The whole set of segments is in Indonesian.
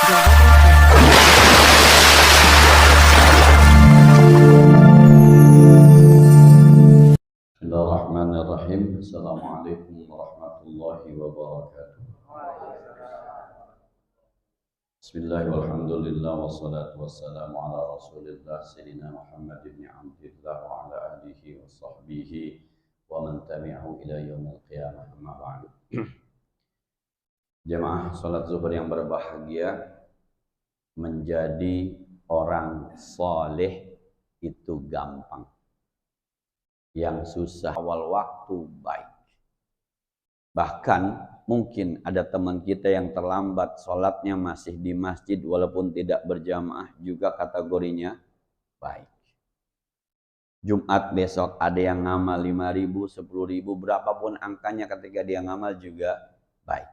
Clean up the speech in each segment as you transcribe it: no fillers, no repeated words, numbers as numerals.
Bismillahirrahmanirrahim. Assalamualaikum warahmatullahi wabarakatuh. Bismillahirrahmanirrahim. Wassalatu wassalamu ala rasulillah Sayyidina Muhammad ibn Abdillah wa ala alihi wa sahbihi wa man tabi'ahu ila yaumil qiyamah, amma ba'du. Jemaah salat zuhur yang berbahagia, menjadi orang saleh itu gampang. Yang susah awal waktu baik. Bahkan mungkin ada teman kita yang terlambat sholatnya masih di masjid walaupun tidak berjamaah juga kategorinya baik. Jumat besok ada yang ngamal 5.000, 10.000, berapapun angkanya ketika dia ngamal juga baik.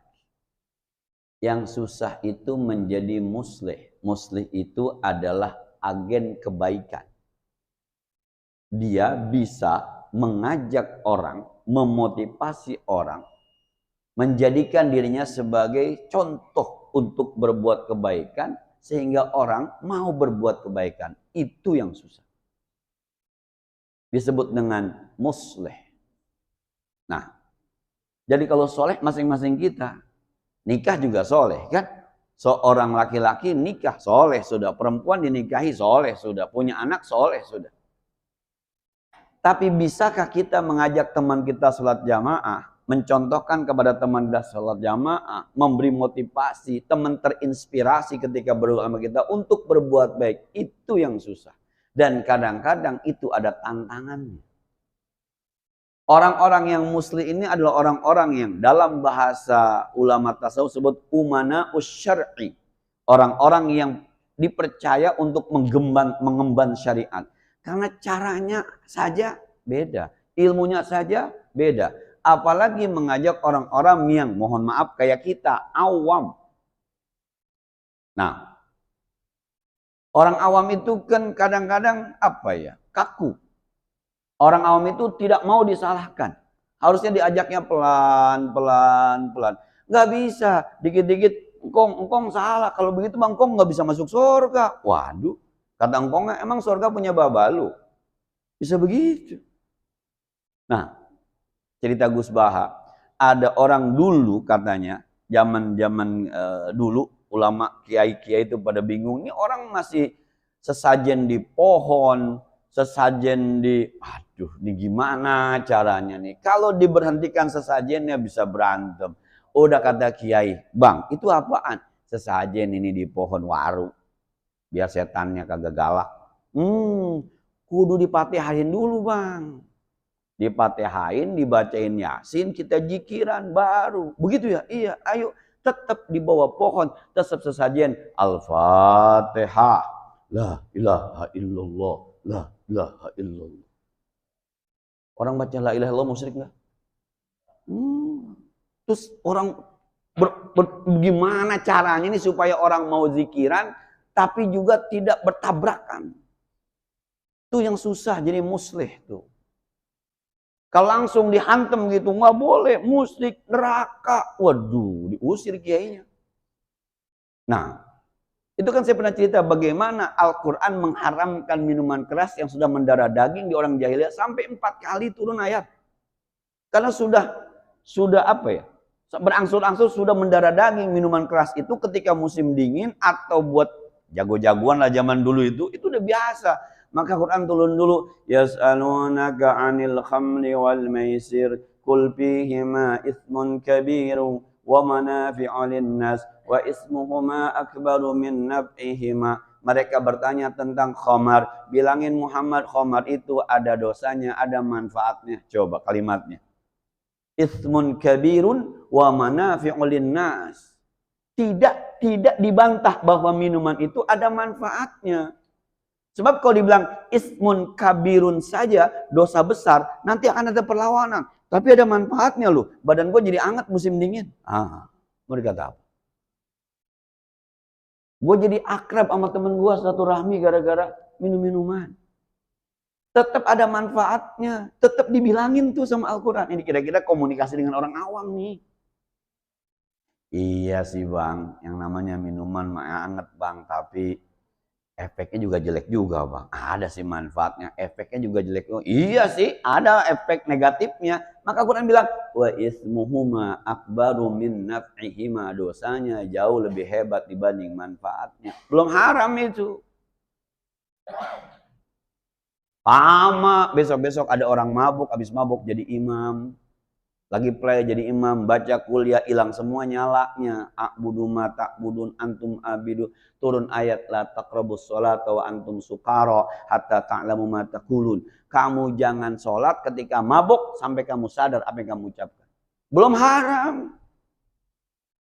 Yang susah itu menjadi muslih. Muslih itu adalah agen kebaikan. Dia bisa mengajak orang, memotivasi orang, menjadikan dirinya sebagai contoh untuk berbuat kebaikan, sehingga orang mau berbuat kebaikan. Itu yang susah. Disebut dengan muslih. Nah, jadi kalau soleh masing-masing kita, nikah juga soleh kan? Seorang laki-laki nikah soleh sudah, perempuan dinikahi soleh sudah, punya anak soleh sudah. Tapi bisakah kita mengajak teman kita sholat jamaah, mencontohkan kepada teman kita sholat jamaah, memberi motivasi, teman terinspirasi ketika bersama kita untuk berbuat baik? Itu yang susah. Dan kadang-kadang itu ada tantangannya. Orang-orang yang muslim ini adalah orang-orang yang dalam bahasa ulama tasawuf sebut umana usyar'i. Orang-orang yang dipercaya untuk mengemban syariat. Karena caranya saja beda, ilmunya saja beda. Apalagi mengajak orang-orang yang mohon maaf kayak kita, awam. Nah, orang awam itu kan kadang-kadang apa ya, kaku. Orang awam itu tidak mau disalahkan. Harusnya diajaknya pelan-pelan. Nggak bisa, dikit-dikit, engkong salah. Kalau begitu bang, engkong nggak bisa masuk surga. Waduh. Kata engkongnya, emang surga punya babalu? Bisa begitu. Nah, cerita Gus Baha. Ada orang dulu katanya, zaman dulu, ulama kiai-kiai itu pada bingung. Ini orang masih sesajen di pohon, sesajen di... Aduh, ini gimana caranya nih? Kalau diberhentikan sesajennya bisa berantem. Udah kata kiai, bang, itu apaan? Sesajen ini di pohon waru. Biar setannya kagak galak. Kudu dipatihain dulu bang. Dipatihain, dibacain Yasin, kita jikiran baru. Begitu ya? Iya, ayo. Tetap di bawah pohon, tetap sesajen. Al-Fatihah. La ilaha illallah. La ilaha illallah. Orang baca la ilaha illallah musyrik nggak? Terus orang gimana caranya nih supaya orang mau zikiran tapi juga tidak bertabrakan. Itu yang susah jadi muslih tuh. Kalau langsung dihantam gitu nggak boleh, musyrik, neraka. Waduh, diusir kiainya. Nah, itu kan saya pernah cerita bagaimana Al-Quran mengharamkan minuman keras yang sudah mendarah daging di orang jahiliyah sampai 4 kali turun ayat. Karena sudah apa ya? Berangsur-angsur sudah mendarah daging minuman keras itu ketika musim dingin atau buat jago-jagoan lah zaman dulu itu udah biasa. Maka Quran turun dulu, yas'alunaka 'anil khamri wal maisir qul fihima itsmun kabiru wa manafi'u lin-nas wa ismuhuma akbaru min naf'ihima. Mereka bertanya tentang khamar, bilangin Muhammad khamar itu ada dosanya, ada manfaatnya. Coba kalimatnya. Itsmun kabirun wa manafi'u lin-nas. Tidak dibantah bahwa minuman itu ada manfaatnya. Sebab kalau dibilang ismun kabirun saja, dosa besar, nanti akan ada perlawanan. Tapi ada manfaatnya loh. Badan gue jadi hangat musim dingin. Mau dikata apa? Gue jadi akrab sama temen gue satu rahmi gara-gara minum-minuman. Tetap ada manfaatnya. Tetap dibilangin tuh sama Al-Quran. Ini kira-kira komunikasi dengan orang awam nih. Iya sih bang, yang namanya minuman mah anget bang, tapi efeknya juga jelek juga bang. Ada sih manfaatnya, efeknya juga jelek. Oh, iya sih, ada efek negatifnya. Maka Quran bilang, wa ismuhuma akbaru min naf'ihima. Dosanya jauh lebih hebat dibanding manfaatnya. Belum haram itu. Lama, besok-besok ada orang mabuk, habis mabuk jadi imam. Lagi play jadi imam, baca kuliah, hilang semua nyalanya. A'budu ma ta'budun antum abidu. Turun ayat la taqrabus sholata wa antum sukara hatta ta'lamu ma taqulun. Kamu jangan sholat ketika mabuk sampai kamu sadar apa yang kamu ucapkan. Belum haram.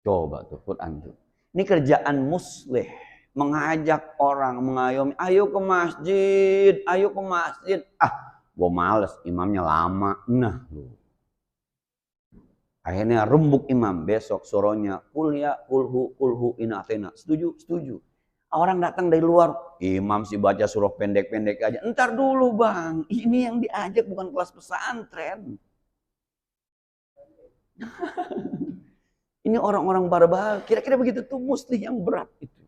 Coba tuh Quran tuh. Ini kerjaan muslih. Mengajak orang, mengayomi, ayo ke masjid, ayo ke masjid. Ah, gue males, imamnya lama. Nah, akhirnya rembuk imam, besok suruhnya kuliah kulhu inatena. Setuju, setuju. Orang datang dari luar, imam sih baca surah pendek-pendek aja. Entar dulu bang, ini yang diajak bukan kelas pesantren. Ini orang-orang barbar, kira-kira begitu tuh muslih yang berat itu.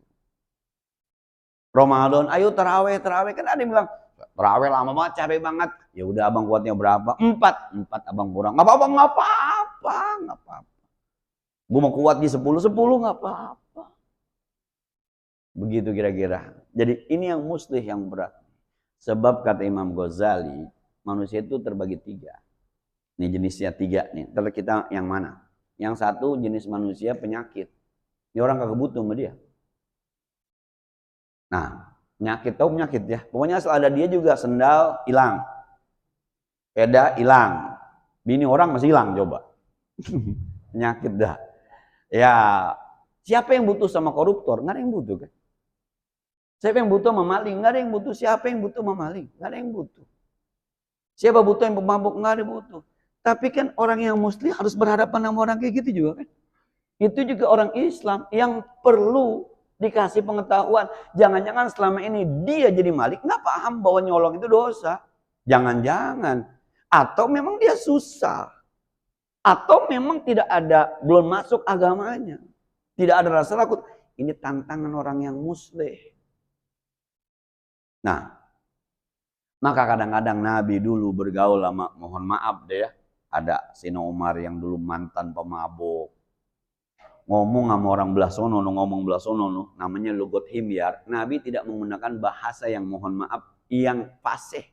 Ramadan, ayo terawih kan ada yang bilang terawih lama banget, capek banget. Ya udah abang kuatnya berapa? 4 abang kurang. Nggak apa-apa. Gue mau kuat di 10 nggak apa-apa. Begitu kira-kira. Jadi ini yang muslih yang berat. Sebab kata Imam Ghazali, manusia itu terbagi 3. Ini jenisnya 3 nih. Terus kita yang mana? Yang satu jenis manusia penyakit. Ini orang kagak butuh sama dia. Nah, penyakit, tahu penyakit ya. Pokoknya asal ada dia juga sendal hilang. Sepeda hilang. Bini orang masih hilang coba. Penyakit dah. Ya, siapa yang butuh sama koruptor? Nggak ada yang butuh kan. Siapa yang butuh sama maling? Nggak ada yang butuh. Siapa yang butuh sama maling? Nggak ada yang butuh. Siapa butuh yang pemabuk? Nggak ada yang butuh. Tapi kan orang yang muslim harus berhadapan sama orang kayak gitu juga kan. Itu juga orang Islam yang perlu dikasih pengetahuan. Jangan-jangan selama ini dia jadi maling, nggak paham bahwa nyolong itu dosa. Jangan-jangan. Atau memang dia susah. Atau memang tidak ada, belum masuk agamanya. Tidak ada rasa takut. Ini tantangan orang yang muslih. Nah, maka kadang-kadang Nabi dulu bergaul sama, mohon maaf deh ya, ada Sina Umar yang dulu mantan pemabuk. Ngomong sama orang belah sono, namanya lugot himyar. Nabi tidak menggunakan bahasa yang mohon maaf, yang fasih.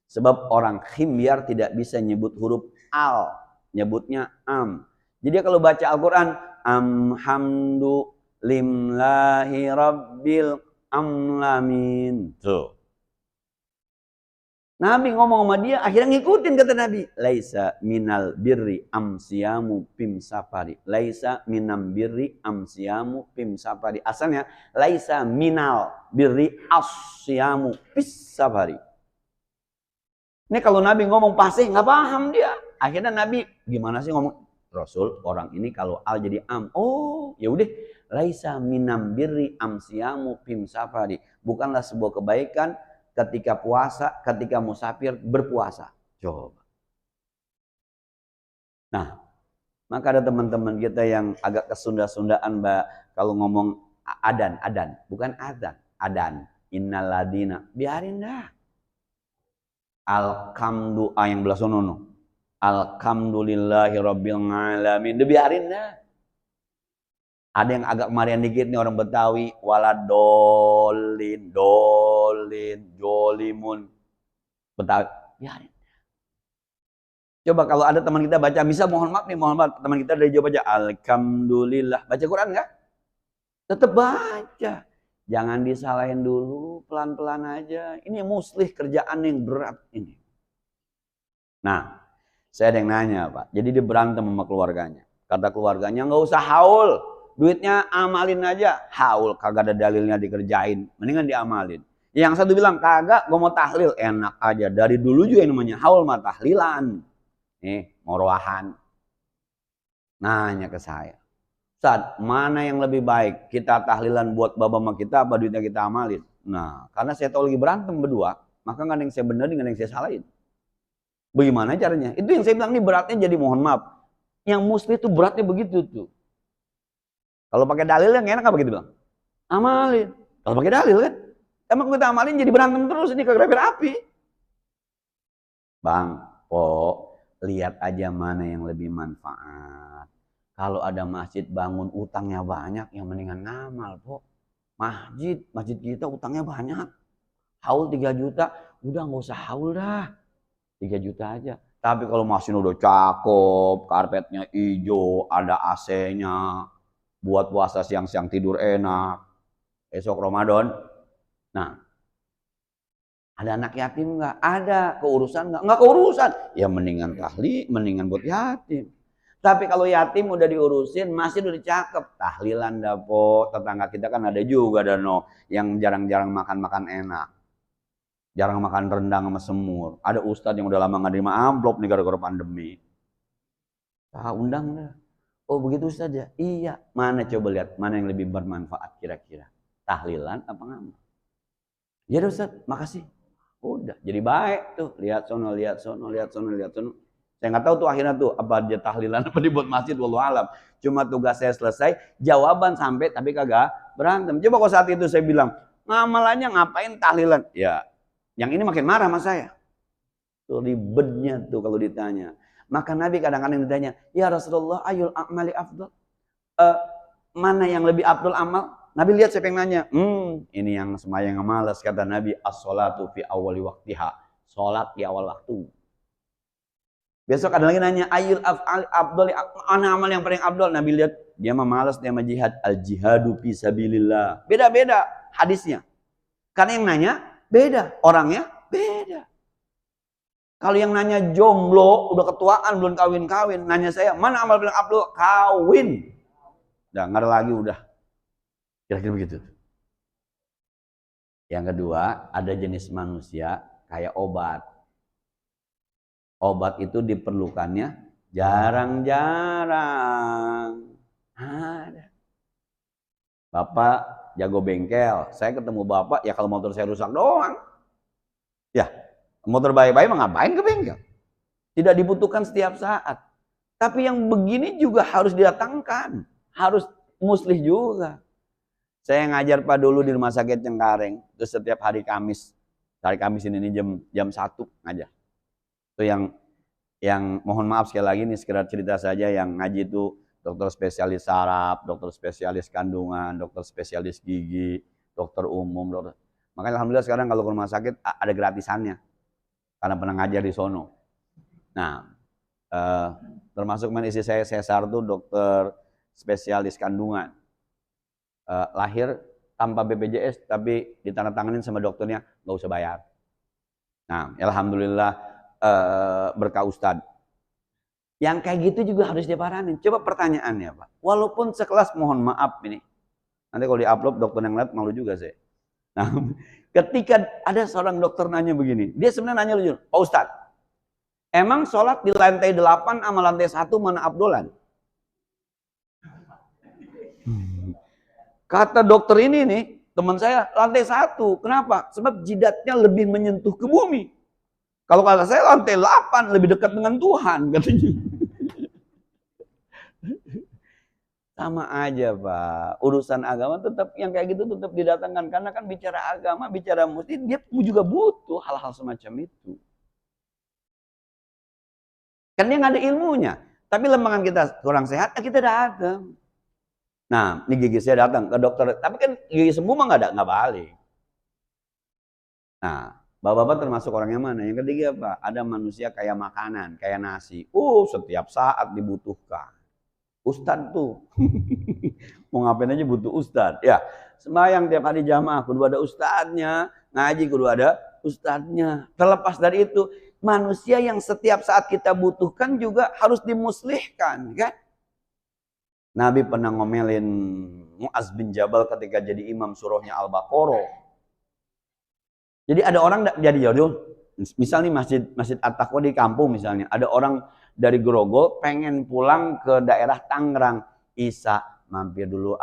Sebab orang himyar tidak bisa nyebut huruf al, nyebutnya am. Jadi kalau baca Al-Quran, amhamdu limlahi rabbil amlamin. Tuh. Nabi ngomong sama dia, akhirnya ngikutin kata Nabi. Laisa minal birri amsiyamu pim safari. Laisa minam birri amsiyamu pim safari. Asalnya, laisa minal birri asyamu pis safari. Ini kalau Nabi ngomong pasti nggak paham dia. Akhirnya Nabi gimana sih ngomong? Rasul, orang ini kalau al jadi am. Oh, ya udah. Laisa minam birri amsiyamu pim safari. Bukanlah sebuah kebaikan ketika puasa, ketika musafir berpuasa. Coba. Nah, maka ada teman-teman kita yang agak kesunda-sundaan, Mbak, kalau ngomong adan, bukan adzan, adan. Innaladina, biarin dah. Alhamdu yang belah sono. Alhamdulillahi rabbil alamin. Biarin dah. Ada yang agak kemarian dikit nih orang Betawi, waladolin, jolimun. Betawi, biarin. Coba kalau ada teman kita baca, bisa mohon maaf, teman kita dari Jawa baca, alhamdulillah. Baca Quran nggak? Tetap baca. Jangan disalahin dulu, pelan-pelan aja. Ini muslih kerjaan yang berat ini. Nah, saya ada yang nanya Pak, jadi dia berantem sama keluarganya. Kata keluarganya, nggak usah haul. Duitnya amalin aja. Haul, kagak ada dalilnya dikerjain. Mendingan diamalin. Yang satu bilang, kagak, gue mau tahlil. Enak aja. Dari dulu juga yang namanya haul mah tahlilan. Nih, morowahan. Nanya ke saya. Ustaz, mana yang lebih baik? Kita tahlilan buat baba sama kita, apa duitnya kita amalin? Nah, karena saya tahu lagi berantem berdua, maka nggak ada yang saya benerin, nggak ada yang saya salahin. Bagaimana caranya? Itu yang saya bilang, nih beratnya jadi mohon maaf. Yang muslim itu beratnya begitu tuh. Kalau pakai dalil yang enak apa gitu bilang? Amalin. Kalau pakai dalil kan, emang kita amalin jadi berantem terus ini kagak api. Bang, lihat aja mana yang lebih manfaat. Kalau ada masjid bangun utangnya banyak, yang mendingan ngamal, Masjid kita utangnya banyak. Haul 3 juta, udah nggak usah haul dah. 3 juta aja. Tapi kalau masjid udah cakep, karpetnya hijau, ada AC-nya, buat puasa siang-siang tidur enak. Esok Ramadan. Nah, ada anak yatim nggak? Ada. Keurusan nggak? Nggak keurusan. Ya mendingan mendingan buat yatim. Tapi kalau yatim udah diurusin, masih udah dicakep. Tahlilan dah, tetangga kita kan ada juga yang jarang-jarang makan enak. Jarang makan rendang sama semur. Ada ustadz yang udah lama nggak terima amplop nih gara-gara pandemi. Undang dah. Oh begitu ustadz ya? Iya. Mana coba lihat, mana yang lebih bermanfaat kira-kira? Tahlilan apa ngamal? Ya ustadz, makasih. Udah, jadi baik tuh. Lihat sono. Saya nggak tahu tuh akhirnya tuh apa dia tahlilan apa dibuat masjid, wallahu alam. Cuma tugas saya selesai, jawaban sampai tapi kagak berantem. Coba kalau saat itu saya bilang, ngamalannya ngapain tahlilan? Ya, yang ini makin marah sama saya. Tuh ribetnya tuh kalau ditanya. Maka Nabi kadang-kadang ditanya, ya Rasulullah ayul a'mali afdal. Mana yang lebih afdal amal? Nabi lihat siapa yang nanya. Ini yang semayang malas, kata Nabi, as-sholatu fi awali waktiha. Sholat di awal waktu. Besok ada lagi nanya, ayul afdal, mana amal yang paling afdal? Nabi lihat, dia mah malas, dia mah jihad. Al-jihadu fi sabilillah. Beda-beda hadisnya. Karena yang nanya beda, orangnya beda. Kalau yang nanya jomblo, udah ketuaan, belum kawin-kawin, nanya saya, mana amal paling afdal? Kawin. Udah, nggak ada lagi, udah. Kira-kira begitu. Yang kedua, ada jenis manusia kayak obat. Obat itu diperlukannya jarang-jarang. Ada. Bapak jago bengkel, saya ketemu bapak, ya kalau motor saya rusak doang. Ya, motor baik-baik mah ngapain ke bengkel? Tidak dibutuhkan setiap saat. Tapi yang begini juga harus didatangkan. Harus muslih juga. Saya ngajar Pak dulu di Rumah Sakit Cengkareng. Terus setiap hari Kamis. Hari Kamis ini jam 1 ngajar. Itu yang mohon maaf sekali lagi nih sekedar cerita saja, yang ngaji itu dokter spesialis saraf, dokter spesialis kandungan, dokter spesialis gigi, dokter umum, dokter. Makanya alhamdulillah sekarang kalau ke rumah sakit ada gratisannya. Karena pernah ngajar di sono. Nah, termasuk istri saya Cesar tuh dokter spesialis kandungan. Lahir tanpa BPJS tapi ditandatanganin sama dokternya nggak usah bayar. Nah, alhamdulillah berkah Ustadz. Yang kayak gitu juga harus diparanin. Coba pertanyaannya Pak, walaupun sekelas, mohon maaf ini, nanti kalau diupload dokter yang lihat malu juga saya. Nah, ketika ada seorang dokter nanya begini, dia sebenarnya nanya lucu, Pak Ustadz, emang sholat di lantai 8 sama lantai 1 mana abdolan? Kata dokter ini nih, teman saya, lantai 1. Kenapa? Sebab jidatnya lebih menyentuh ke bumi. Kalau kata saya lantai 8 lebih dekat dengan Tuhan, katanya. Sama aja Pak, urusan agama tetap yang kayak gitu tetap didatangkan. Karena kan bicara agama, bicara mesti, dia juga butuh hal-hal semacam itu. Kan dia nggak ada ilmunya. Tapi lembangan kita kurang sehat, kita datang. Nah, ini gigi saya datang ke dokter, tapi kan gigi sembuh mah nggak balik. Nah, bapak-bapak termasuk orang yang mana? Yang ketiga apa? Ada manusia kayak makanan, kayak nasi. Setiap saat dibutuhkan. Ustadz tuh, mau ngapain aja butuh ustadz. Ya, sembahyang tiap hari jamaah, kudu ada ustadznya, ngaji kudu ada ustadznya. Terlepas dari itu, manusia yang setiap saat kita butuhkan juga harus dimuslihkan, kan? Nabi pernah ngomelin Mu'az bin Jabal ketika jadi imam surahnya Al-Baqarah. Jadi ada orang jadi jodoh, misal nih masjid At-Taqwa di kampung misalnya, ada orang dari Grogol pengen pulang ke daerah Tangerang, Isa mampir dulu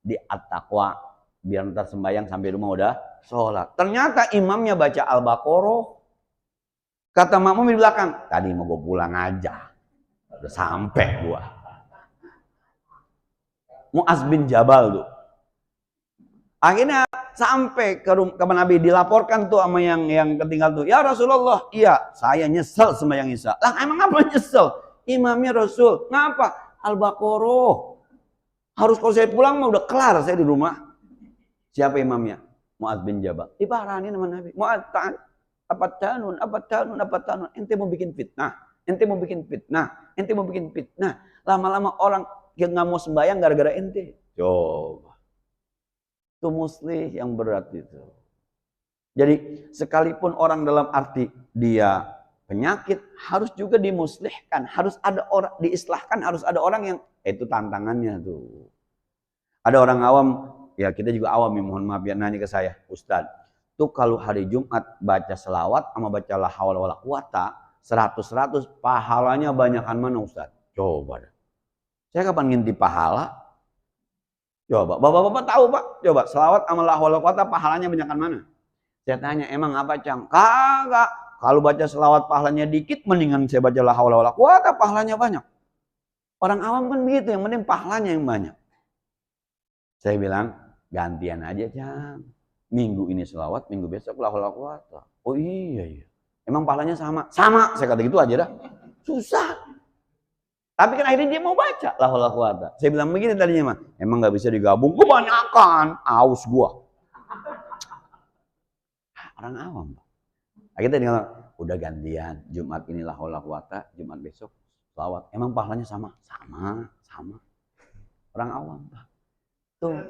di At-Taqwa biar ntar sembahyang sampai rumah udah sholat. Ternyata imamnya baca Al-Baqarah. Kata makmum di belakang, tadi mau gue pulang aja, udah sampai gua. Mu'adz bin Jabal tuh. Akhirnya sampai ke Nabi, dilaporkan tuh sama yang ketinggal tuh. Ya Rasulullah, iya saya nyesel sembahyang Isya. Lah emang apa nyesel? Imamnya Rasul. Ngapa? Al-Baqarah. Harus kalau saya pulang mah udah kelar saya di rumah. Siapa imamnya? Mu'adz bin Jabal. Diparahin sama Nabi. Mu'adz, apa tanun. Ente mau bikin fitnah. Ente mau bikin fitnah. Lama-lama orang yang nggak mau sembahyang gara-gara ente. Coba. Itu muslih yang berat itu. Jadi sekalipun orang dalam arti dia penyakit harus juga dimuslihkan, harus ada orang diislahkan, harus ada orang yang itu tantangannya tuh. Ada orang awam, ya kita juga awam ya, mohon maaf ya, nanya ke saya, Ustadz, tuh kalau hari Jumat baca selawat sama baca la haula wala quwata 100 pahalanya banyakan mana Ustadz? Coba. Saya kapan ngintip pahala? Coba, bapak-bapak tahu Pak? Coba, selawat sama la haula wala quwata pahalanya banyakan mana? Saya tanya, emang apa Cang? Kagak. Kalau baca selawat pahalanya dikit, mendingan saya baca la haula wala quwata pahalanya banyak. Orang awam kan begitu, yang penting pahalanya yang banyak. Saya bilang, gantian aja Cang. Minggu ini selawat, minggu besok la haula wala quwata. Oh iya. Emang pahalanya sama? Sama, saya kata gitu aja dah. Susah. Tapi kan akhirnya dia mau baca la haula wala quwata. Saya bilang begini tadinya mah, emang nggak bisa digabung, kebanyakan, aus gua. Orang awam. Akhirnya dia bilang, udah gantian, Jumat ini la haula wala quwata, Jumat besok selawat. Emang pahalanya sama? Sama. Orang awam, Pak. Tuh.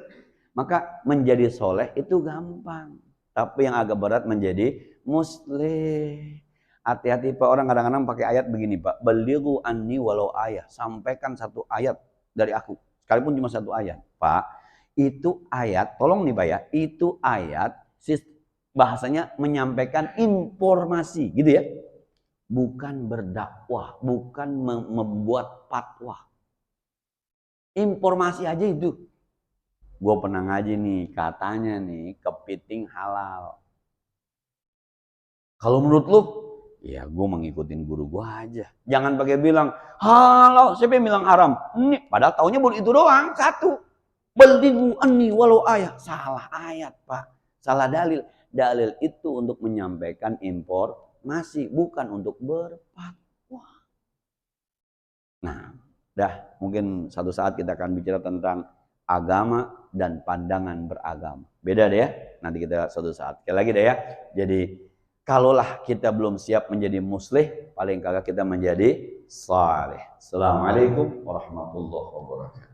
Maka menjadi soleh itu gampang. Tapi yang agak berat menjadi muslih. Hati-hati Pak, orang kadang-kadang pakai ayat begini Pak. Balighu anni walau ayat. Sampaikan satu ayat dari aku. Sekalipun cuma satu ayat. Pak, itu ayat, tolong nih Pak ya. Itu ayat, bahasanya menyampaikan informasi gitu ya. Bukan berdakwah, bukan membuat fatwa. Informasi aja itu. Gue pernah ngaji nih, katanya nih kepiting halal. Kalau menurut lu, ya gue mengikutin guru gue aja. Jangan pakai bilang halal, siapa yang bilang haram? Ini, padahal taunya baru itu doang, satu. Balighu anni walau ayat. Salah ayat Pak, salah dalil. Dalil itu untuk menyampaikan informasi, bukan untuk berfatwa. Nah, mungkin satu saat kita akan bicara tentang agama dan pandangan beragama. Beda deh ya, nanti kita suatu saat. Sekali lagi deh ya, jadi kalaulah kita belum siap menjadi muslih, paling kagak kita menjadi saleh. Assalamualaikum warahmatullahi wabarakatuh.